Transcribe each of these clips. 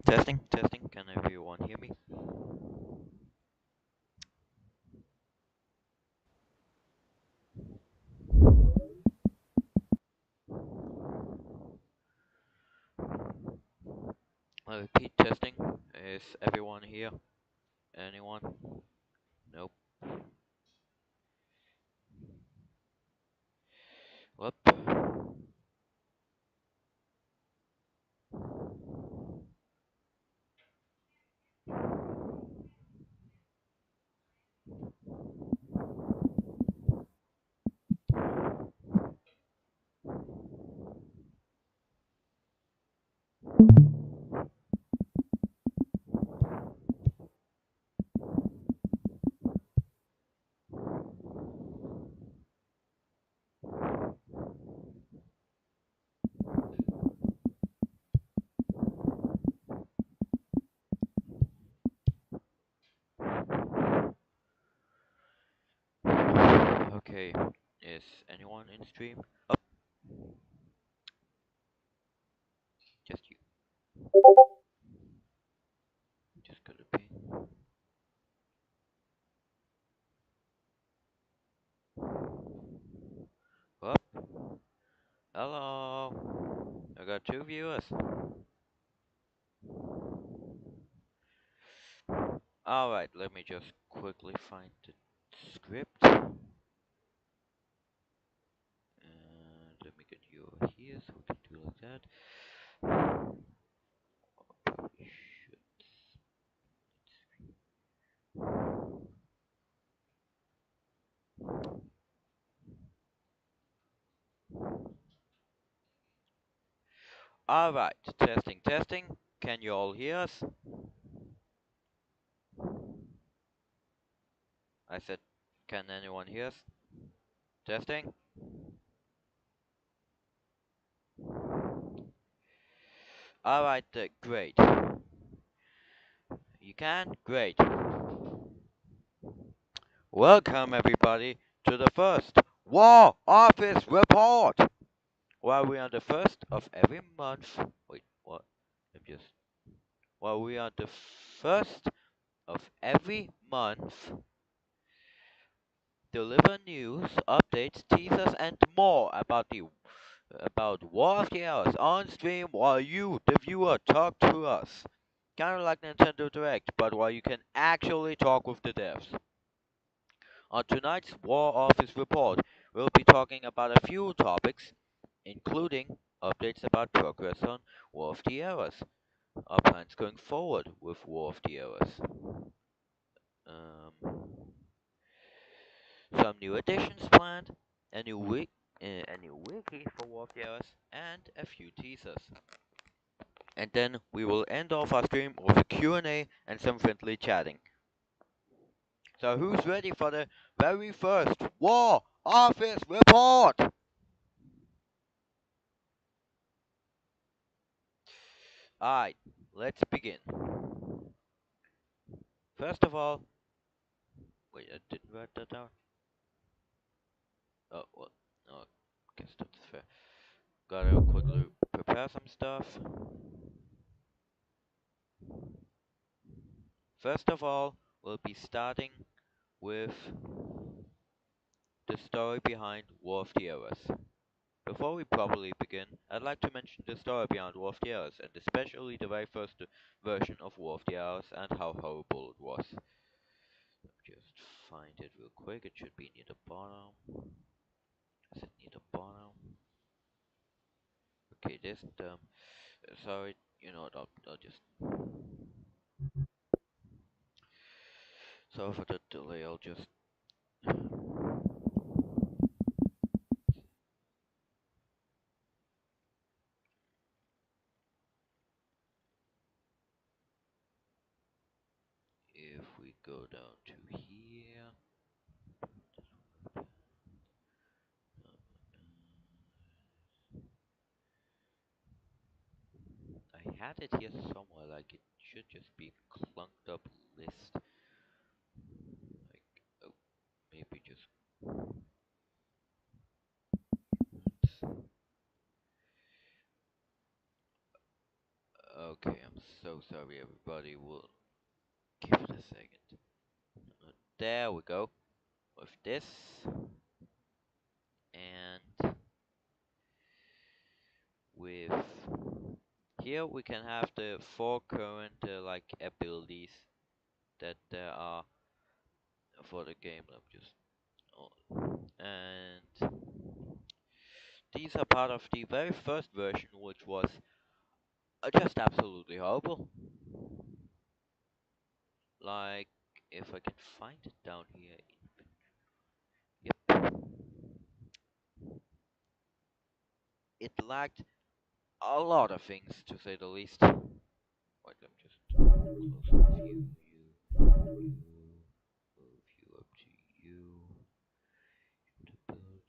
Testing, testing. Can everyone hear me? I repeat, testing. Is everyone here? Anyone? Nope. Whoop. Okay. Is anyone in stream? Up. Just you. Just gotta be. Up. Hello. I got two viewers. Alright, let me just quickly find the script. And let me get you over here so we can do like that. Probably should. Alright, testing, testing. Can you all hear us? I said, can anyone hear us? Testing? Alright, great. You can? Great. Welcome everybody to the first War Office Report! While we are the first of every month. Wait, what? I'm just. While we are the first of every month, deliver news, updates, teasers, and more about War of the Hours on stream while you, the viewer, talk to us. Kind of like Nintendo Direct, but while you can actually talk with the devs. On tonight's War Office Report, we'll be talking about a few topics, including updates about progress on War of the Hours, our plans going forward with War of the Hours, um, some new additions planned, a new wiki for War of the Hours, and a few teasers. And then we will end off our stream with a Q&A and some friendly chatting. So who's ready for the very first War Office Report? Alright, let's begin. First of all, wait, I didn't write that down. Oh, well, no, I guess that's fair. Gotta quickly prepare some stuff. First of all, we'll be starting with the story behind War of the Hours. Before we properly begin, I'd like to mention the story behind War of the Hours, and especially the very first version of War of the Hours and how horrible it was. Just find it real quick, it should be near the bottom. Is it near the bottom? Okay, this, sorry, you know what, I'll just, sorry for the delay, I'll just, if we go down to here, I had it here somewhere, like it should just be clunked up list, like, oh, maybe just, okay, I'm so sorry, everybody. We'll give it a second. There we go. With this, and with here we can have the four current like abilities that there are for the game. I'm just and these are part of the very first version, which was just absolutely horrible. Like, if I can find it down here. Yep, it lacked a lot of things to say the least. Wait, let me just close move you up to you. Abilities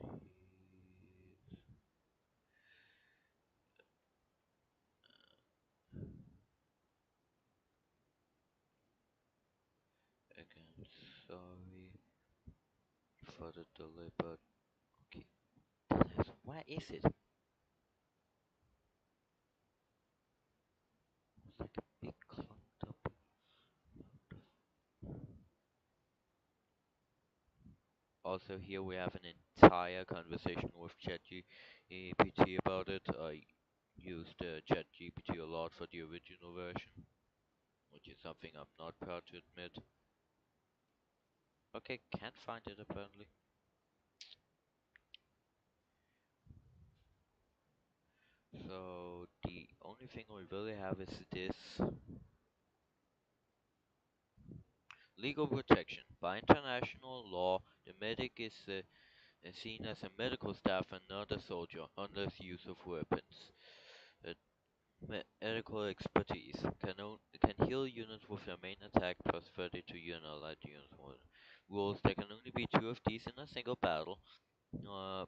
again. Sorry for the delay, but okay. Where is it? It's like a big clumped up. Also, here we have an entire conversation with ChatGPT about it. I used ChatGPT a lot for the original version, which is something I'm not proud to admit. Okay, can't find it apparently. So the only thing we really have is this legal protection. By international law, the medic is seen as a medical staff and not a soldier, unless use of weapons. Uh, Medical expertise can heal units with their main attack plus 32 allied units. Rules: there can only be two of these in a single battle.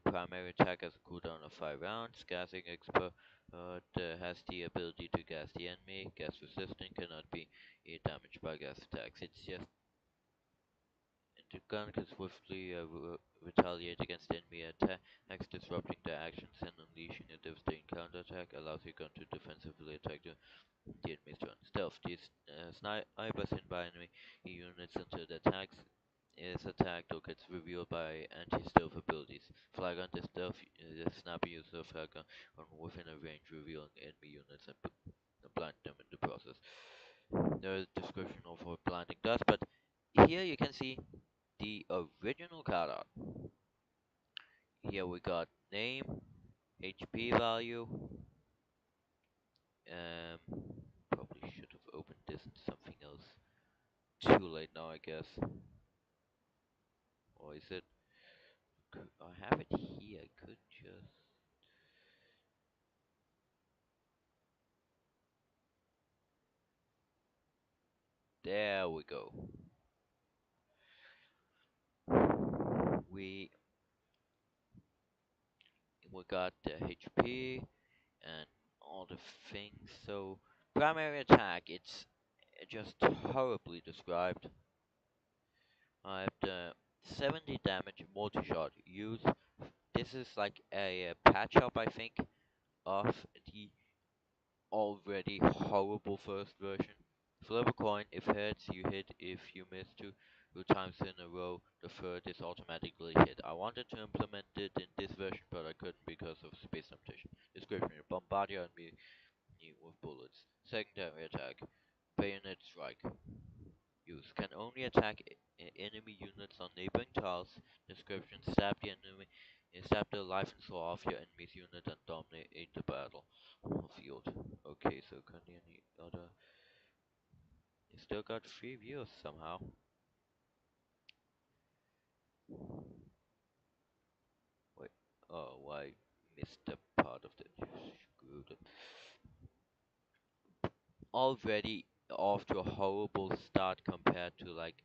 Primary attack has a cooldown of 5 rounds. Gassing expert has the ability to gas the enemy. Gas resistant, cannot be damaged by gas attacks. It's just the gun can swiftly retaliate against enemy attacks, disrupting their actions and unleashing a devastating counterattack. Allows your gun to defensively attack the enemy's turn. Stealth: these snipers hit by enemy units until the attacks is attacked or gets revealed by anti-stealth abilities. Flagrant: the stealth the sniper uses a flag gun from within a range, revealing enemy units and blind them in the process. There is a description of what blinding does, but here you can see the original card art. Here we got name, HP value. Um, Probably should have opened this in something else. Too late now, I guess. Or is it? I have it here. I could just. There we go. We we got the HP and all the things. So primary attack, it's just horribly described. I have the 70 damage multi-shot use. This is like a patch up, I think, of the already horrible first version. Flip a coin. If heads, you hit. If you miss two times in a row, the third is automatically hit. I wanted to implement it in this version, but I couldn't because of space limitation. Description: bombard your enemy with bullets. Secondary attack: bayonet strike. Use: can only attack enemy units on neighboring tiles. Description: stab the life and soul off your enemy's unit and dominate the battle field. Okay, so can any other? You still got 3 views somehow. Wait, oh, I missed the part of the screwed up. Already off to a horrible start compared to like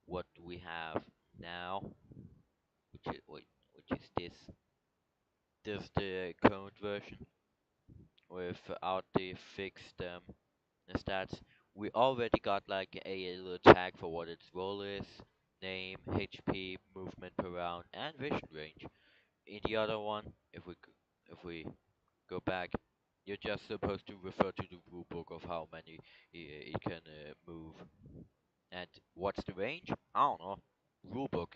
what we have now, which is this. This the current version without the fixed stats. We already got like a little tag for what its role is, name, HP, movement per round, and vision range. In the other one, if we go back, You're just supposed to refer to the rule book of how many it can move. And what's the range? I don't know. Rule book.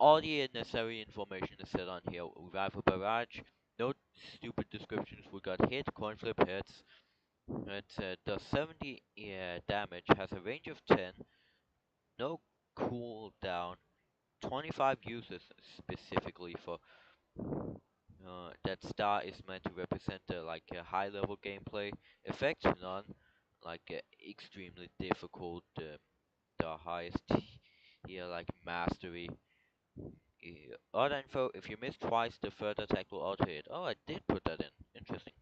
All the necessary information is set on here. Rifle barrage. No stupid descriptions. We got hit, coin flip hits. It does 70 damage, has a range of 10, no cooldown, 25 uses specifically for that star is meant to represent like a high level gameplay. Effects none, like extremely difficult. The highest here like mastery. Other info: if you miss twice, the third attack will auto hit. Oh, I did put that in. Interesting.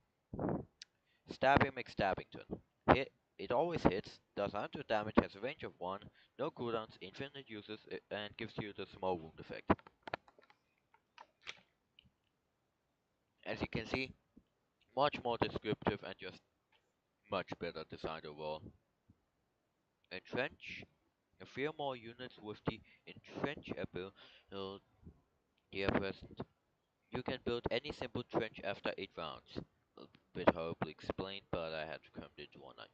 Stabbing McStabbington. Hit. It always hits, does 100 damage, has a range of 1, no cooldowns, infinite uses, and gives you the small wound effect. As you can see, much more descriptive and just much better designed overall. Entrench. A few more units with the entrench ability here present. You can build any simple trench after 8 rounds. A bit horribly explained, but I had to come into one night.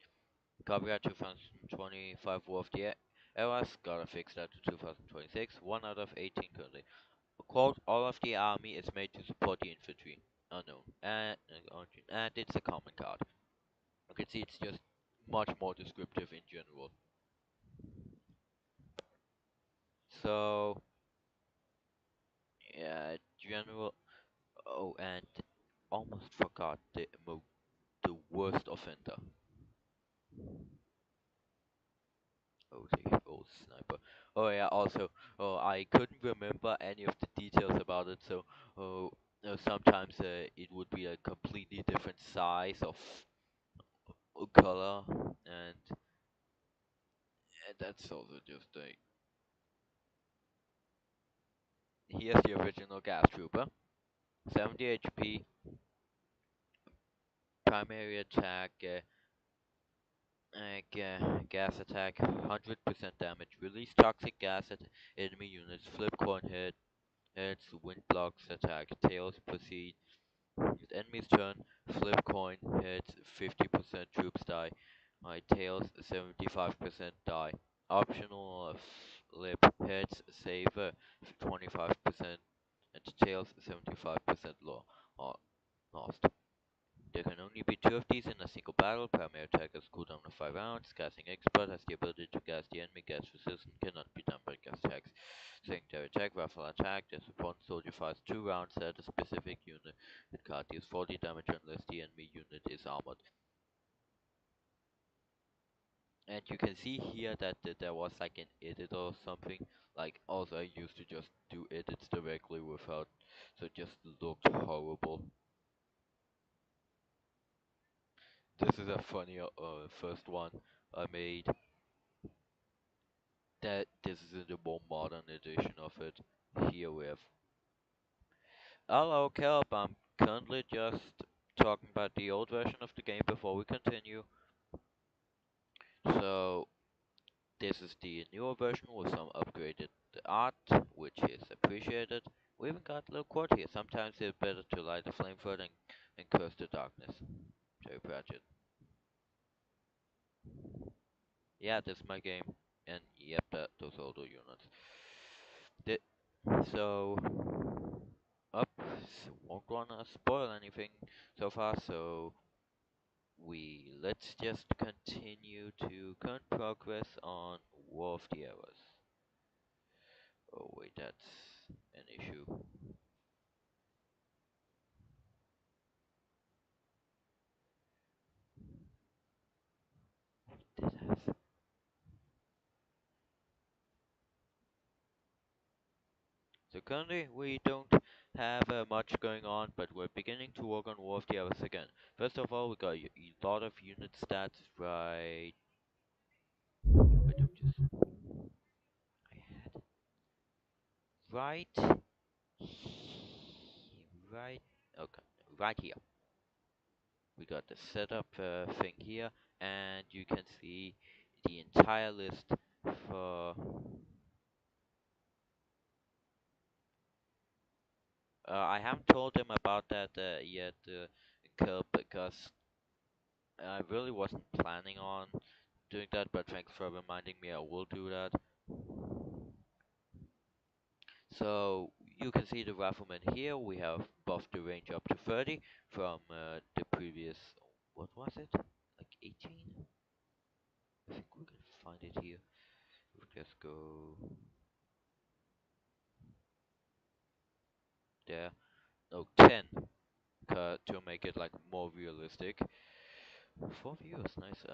Copyright 2025 War of the Eras, gotta fix that to 2026, 1 out of 18 currently. Quote, all of the army is made to support the infantry. Unknown. And it's a common card. You can see it's just much more descriptive in general. So, yeah, general. Oh, and almost forgot the worst offender. Oh, the old sniper. Oh yeah. Also, oh, I couldn't remember any of the details about it. So, oh, sometimes it would be a completely different size of color, and that's also just a. Here's the original gas trooper. 70 HP, primary attack, gas attack, 100% damage. Release toxic gas at enemy units. Flip coin hits, wind blocks attack. Tails proceed. It's enemy's turn. Flip coin hits. 50% troops die. My tails 75% die. Optional flip hits save 25% and tails 75% lost. There can only be 2 of these in a single battle. Primary attack has cooldown of 5 rounds. Gassing expert has the ability to gas the enemy. Gas resistant cannot be done by gas attacks. Secondary attack, rifle attack. The support soldier fires 2 rounds at a specific unit. It can't deal 40 damage unless the enemy unit is armored. And you can see here that there was like an edit or something. Like also I used to just do edits directly without, so it just looked horrible. This is a funny first one I made. That this is in the more modern edition of it. Here we have. Hello, Kelp. I'm currently just talking about the old version of the game before we continue. So this is the newer version with some upgraded art, which is appreciated. We even got a little quote here. Sometimes it's better to light a flamethrower and curse the darkness. Terry Pratchett. Yeah, this is my game. And yep, those older units. The, so, won't wanna spoil anything so far, so let's just continue to current progress on War of the Eras. Oh wait, that's an issue. Did have So currently we don't have much going on, but we're beginning to work on War of the Eras again. First of all, we got a lot of unit stats right. Wait, I had right, right, okay, right here. We got the setup thing here, and you can see the entire list for. I haven't told them about that yet. kill because I really wasn't planning on doing that, but thanks for reminding me. I will do that. So you can see the rifleman here. We have buffed the range up to 30 from the previous. What was it? Like 18? I think we can find it here. We'll just go there. No, 10. To make it like more realistic. 4 viewers, nice.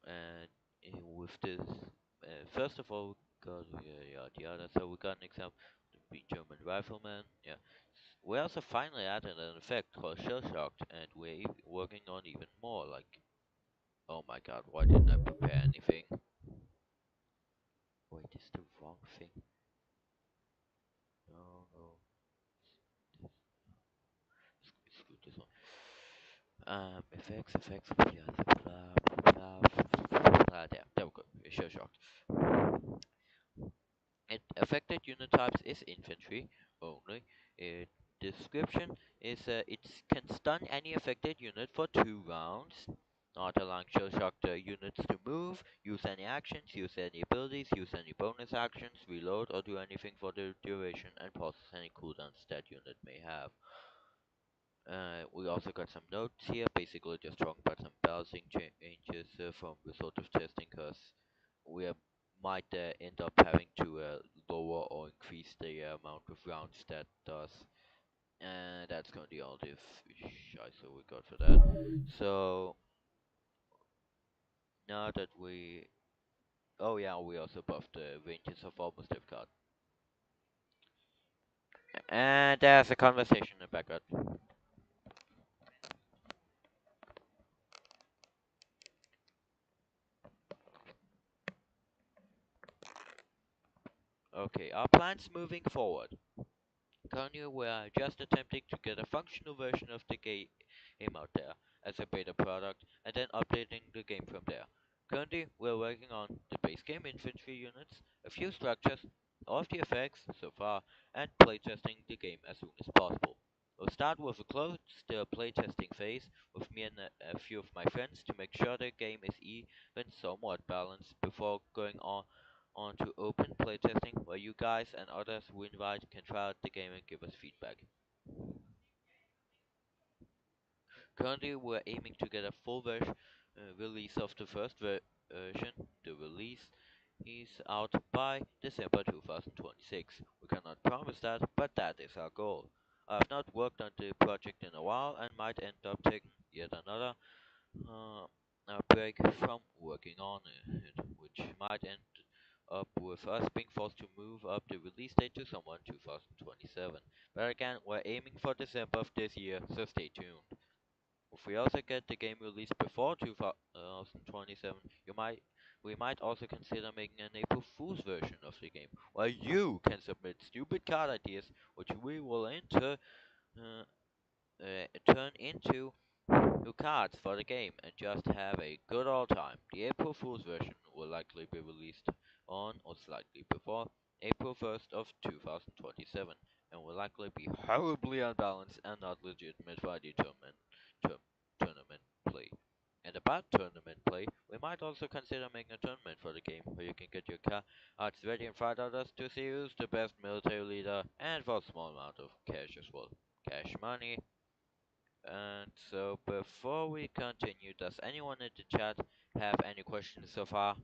And with this, first of all, we got the other. So we got an example, the German rifleman. Yeah, we also finally added an effect called shell shocked, and we're working on even more. Like, oh my God, why didn't I prepare anything? Wait, is the wrong thing? No, no, screw this one. Effects, blah blah there we go. Shell shocked. It affected unit types is infantry only. It description is it can stun any affected unit for 2 rounds, not allowing shell shocked units to move, use any actions, use any abilities, use any bonus actions, reload, or do anything for the duration, and process any cooldowns that unit may have. We also got some notes here, basically just talking about some balancing changes from result of testing, because we might end up having to lower or increase the amount of rounds that does. And that's gonna be all the scheiße we got for that. So now that we, oh yeah, we also buffed the ranges of almost every card. And there's a conversation in the background. Okay, our plans moving forward. Currently, we are just attempting to get a functional version of the game out there as a beta product and then updating the game from there. Currently, we're working on the base game infantry units, a few structures, all of the effects so far, and playtesting the game as soon as possible. We'll start with a closed playtesting phase with me and a few of my friends to make sure the game is even somewhat balanced before going on to open playtesting where you guys and others we invite can try out the game and give us feedback. Currently, we're aiming to get a full release of the first version. The release is out by December 2026. We cannot promise that, but that is our goal. I have not worked on the project in a while and might end up taking yet another uh, a break from working on it, which might end up with us being forced to move up the release date to someone 2027. But again, we're aiming for December of this year, so stay tuned. If we also get the game released before 2027, we might also consider making an April Fool's version of the game, where you can submit stupid card ideas, which we will turn into new cards for the game and just have a good old time. The April Fool's version will likely be released on or slightly before April 1st of 2027 and will likely be horribly unbalanced and not legitimate for the tournament play. And about tournament play, we might also consider making a tournament for the game where you can get your cards ready and fight others to see who's the best military leader and for a small amount of cash as well. Cash money. And so before we continue, does anyone in the chat have any questions so far?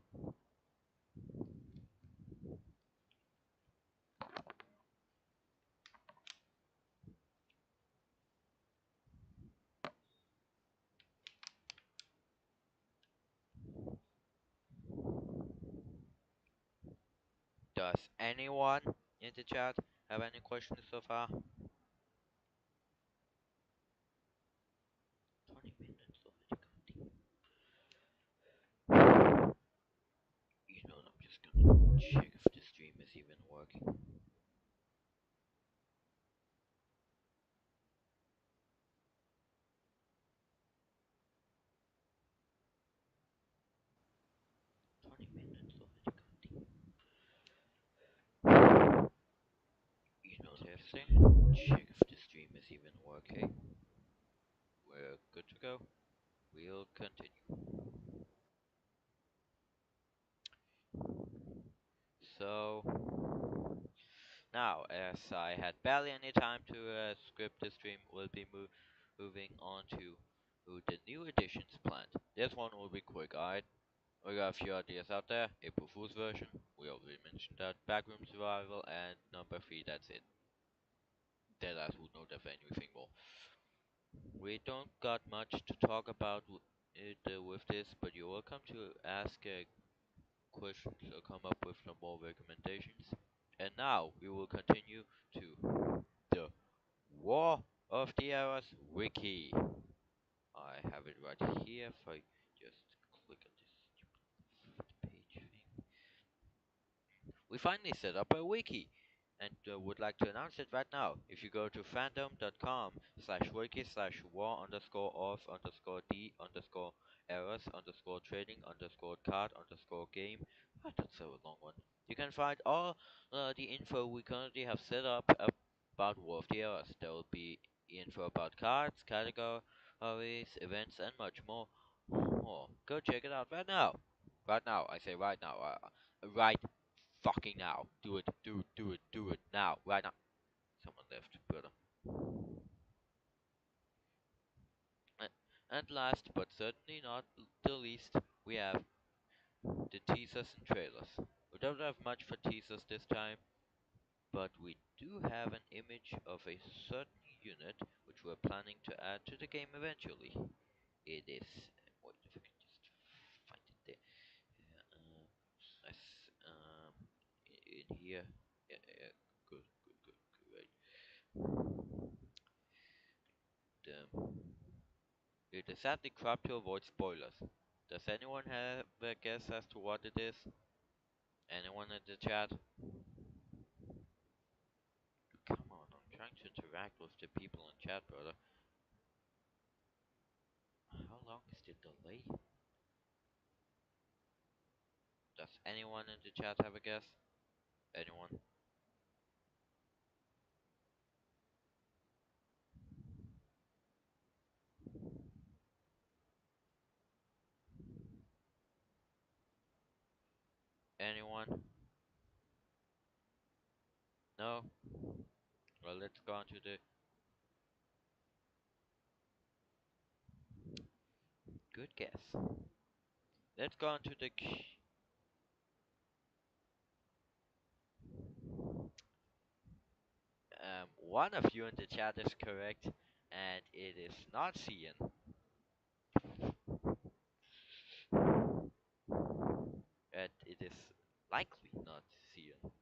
Does anyone in the chat have any questions so far? 20 minutes already. You know, I'm just gonna check if the stream is even working. 20 minutes already. You know, testing. Check if the stream is even okay. We're good to go. We'll continue. So, now, as I had barely any time to script the stream, we'll be moving on to the new additions planned. This one will be quick, alright? We got a few ideas out there. April Fool's version, we already mentioned that. Backroom survival, and number 3, that's it. Deadass would not have anything more. We don't got much to talk about with this, but you're welcome to ask questions or come up with some more recommendations. And now we will continue to the War of the Eras wiki. I have it right here. If I just click on this page thing, we finally set up a wiki, and would like to announce it right now. If you go to fandom.com/wiki/war underscore of underscore d underscore errors underscore trading underscore card underscore game, that's a long one. You can find all the info we currently have set up about War of the Eras. There will be info about cards, categories, events, and much more. Oh, go check it out right now. Right now, I say right now. Right fucking now. Do it, do it now, right now. Someone left, brother. And last, but certainly not the least, we have the teasers and trailers. We don't have much for teasers this time, but we do have an image of a certain unit which we're planning to add to the game eventually. It is. Wait, if I can just find it there. In here. Yeah, yeah, good, right. It is sadly cropped to avoid spoilers. Does anyone have a guess as to what it is? Anyone in the chat? Come on, I'm trying to interact with the people in chat, brother. How long is the delay? Does anyone in the chat have a guess? Anyone? Anyone? No? Well, let's go on to the good guess. Let's go on to the one of you in the chat is correct, and it is not Cian. And it is likely not Cian.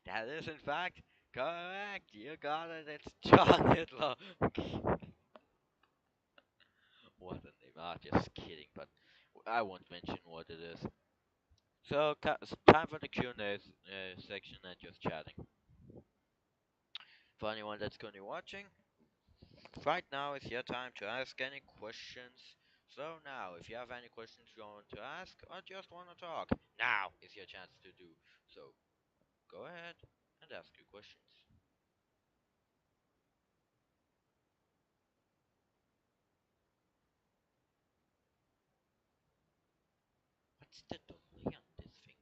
That is in fact correct. You got it. It's John Hitler. What a name. Ah, just kidding, but I won't mention what it is. So, time for the Q&A section and just chatting. For anyone that's currently watching, right now is your time to ask any questions. So now, if you have any questions you want to ask or just want to talk, now is your chance to do so. Go ahead and ask your questions. What's the delay on this thing?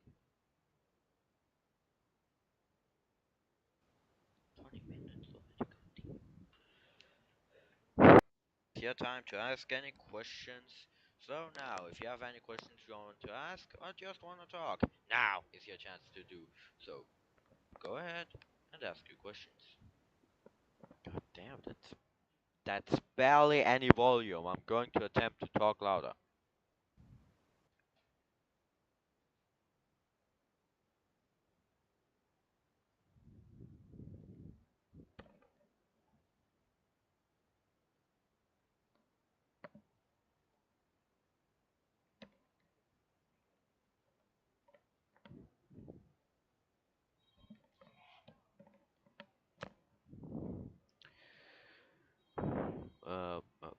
20 minutes already. It's your time to ask any questions. So now, if you have any questions you want to ask or just want to talk, now is your chance to do so. Go ahead and ask your questions. God damn, that's barely any volume. I'm going to attempt to talk louder.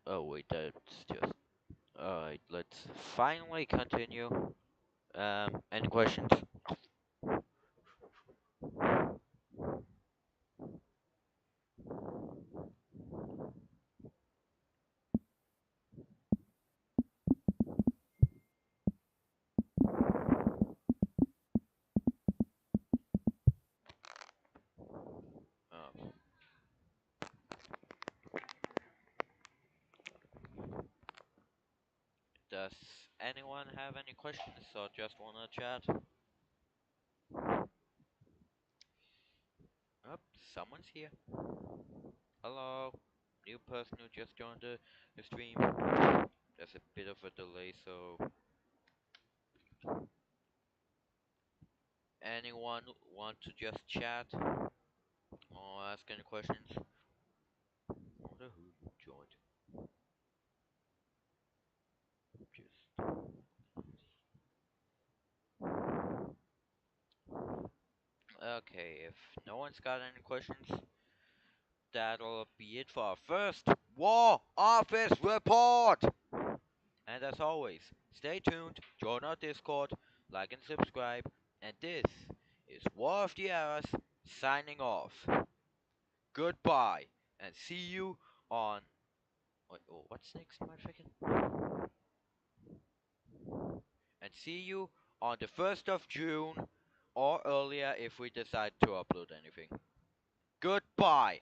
Oh wait, that's just. Alright, let's finally continue. Any questions? Anyone have any questions or just wanna chat? Oh, someone's here. Hello, new person who just joined the stream. There's a bit of a delay, so anyone want to just chat or ask any questions? Wonder who joined. Just okay. If no one's got any questions, that'll be it for our first War Office report. And as always, stay tuned, join our Discord, like and subscribe. And this is War of the Eras signing off. Goodbye, and see you on. Wait, oh, what's next, my freaking? And see you on the 1st of June or earlier if we decide to upload anything. Goodbye.